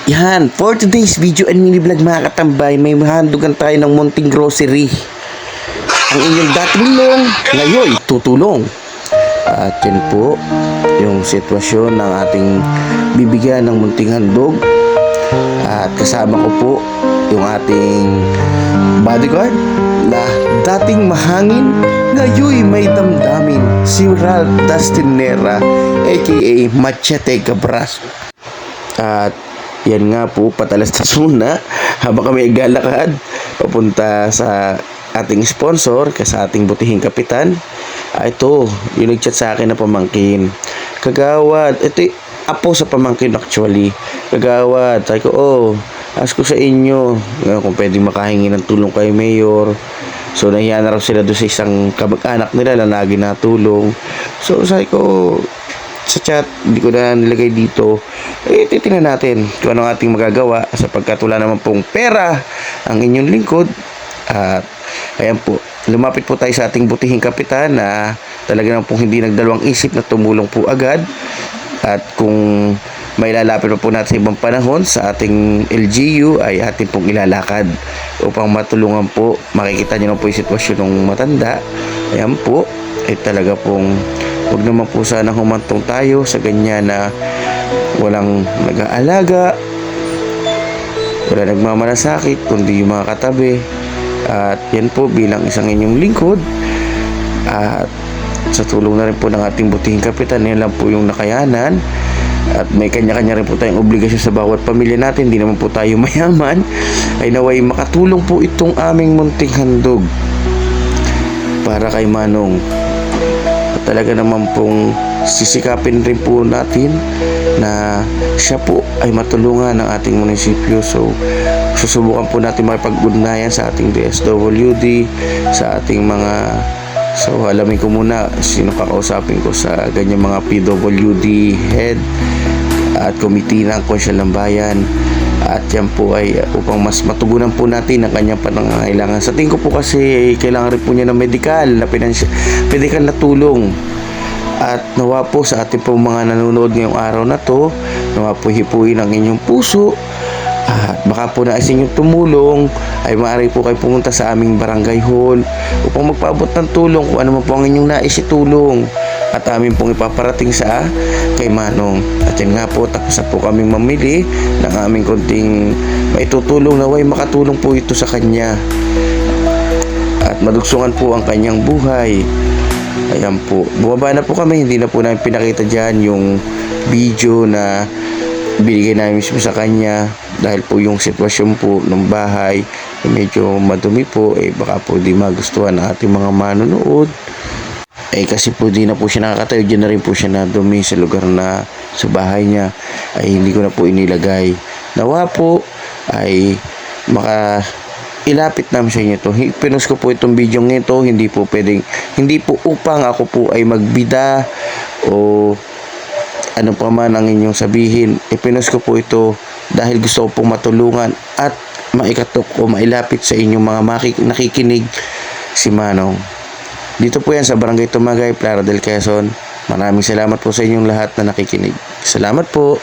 Yan, for today's video and mini vlog mga katambay, may mahandugan tayo ng munting grocery. Ang inyong dating long, ngayon tutulong. At yan po, yung sitwasyon ng ating bibigyan ng munting handog. At kasama ko po yung ating bodyguard na dating mahangin, ngayon may damdamin, si Ralph Dastinera aka Machete Cabras. At yan nga po, patalastas muna habang kami naglalakad papunta sa ating sponsor, sa ating butihing kapitan. Ito, yung nag-chat sa akin na pamangkin. Kagawad, ito apo sa pamangkin actually. Kagawad, sabi ko, ask ko sa inyo kung pwedeng makahingi ng tulong kay Mayor. So, nahiya na raw sila doon sa isang kamag-anak nila na lagi natulong. So, sabi ko, sa chat, hindi ko na nilagay dito. Titingnan natin kung ano ating magagawa sapagkat wala naman pong pera ang inyong lingkod. At ayan po, lumapit po tayo sa ating butihing kapitan na talaga naman pong hindi nagdalawang isip na tumulong po agad. At kung may lalapit pa po natin sa ibang panahon sa ating LGU ay ating pong ilalakad upang matulungan po. Makikita nyo na po yung sitwasyon ng matanda. Ayan po, ay talaga pong huwag naman po sana humantong tayo sa ganyan na walang nag-aalaga, wala nagmamalasakit, kundi yung mga katabi. At yan po bilang isang inyong lingkod at sa tulong na rin po ng ating butihing kapitan, yan lang po yung nakayanan. At may kanya-kanya rin po tayong obligasyon sa bawat pamilya natin, hindi naman po tayo mayaman. Ay naway makatulong po itong aming munting handog para kay Manong. Talaga naman pong sisikapin rin po natin na siya po ay matulungan ng ating munisipyo. So, susubukan po natin makipag-ugnayan sa ating DSWD, sa ating mga... So, alamin ko muna sino kakausapin ko sa ganyan mga PWD head at committee ng Konsyal ng Bayan. At yan po ay upang mas matugunan po natin ang kanyang pangangailangan. Sa tingin ko po kasi kailangan rin po niya ng medical na tulong. At nawa po sa ating po mga nanonood ngayong araw na to, nawa po hipuin ang inyong puso. At baka po nais inyong tumulong ay maaari po kayo pumunta sa aming barangay hall upang magpaabot ng tulong kung ano man po ang inyong nais itulong. At amin pong ipaparating sa kay Manong. At yan nga po, tapos na po kaming mamili ng aming konting maitutulong na way makatulong po ito sa kanya at madugsungan po ang kanyang buhay. Ayan po, bumaba na po kami, hindi na po namin pinakita dyan yung video na binigay namin mismo sa kanya dahil po yung sitwasyon po ng bahay medyo madumi po, baka po di magustuhan ng ating mga manonood. Kasi po di na po siya nakakatayo, dyan na rin po siya nadumi sa lugar na sa bahay niya, ay hindi ko na po inilagay. Nawa po ay ilapit namin sa inyo to. Pinost ko po itong video nito, hindi po upang ako po ay magbida o ano pa man ang inyong sabihin. Pinost ko po ito dahil gusto ko pong matulungan at maikatok o mailapit sa inyong mga nakikinig si Manong. Dito po yan sa Barangay Tumagay, Playa del Quezon. Maraming salamat po sa inyong lahat na nakikinig. Salamat po.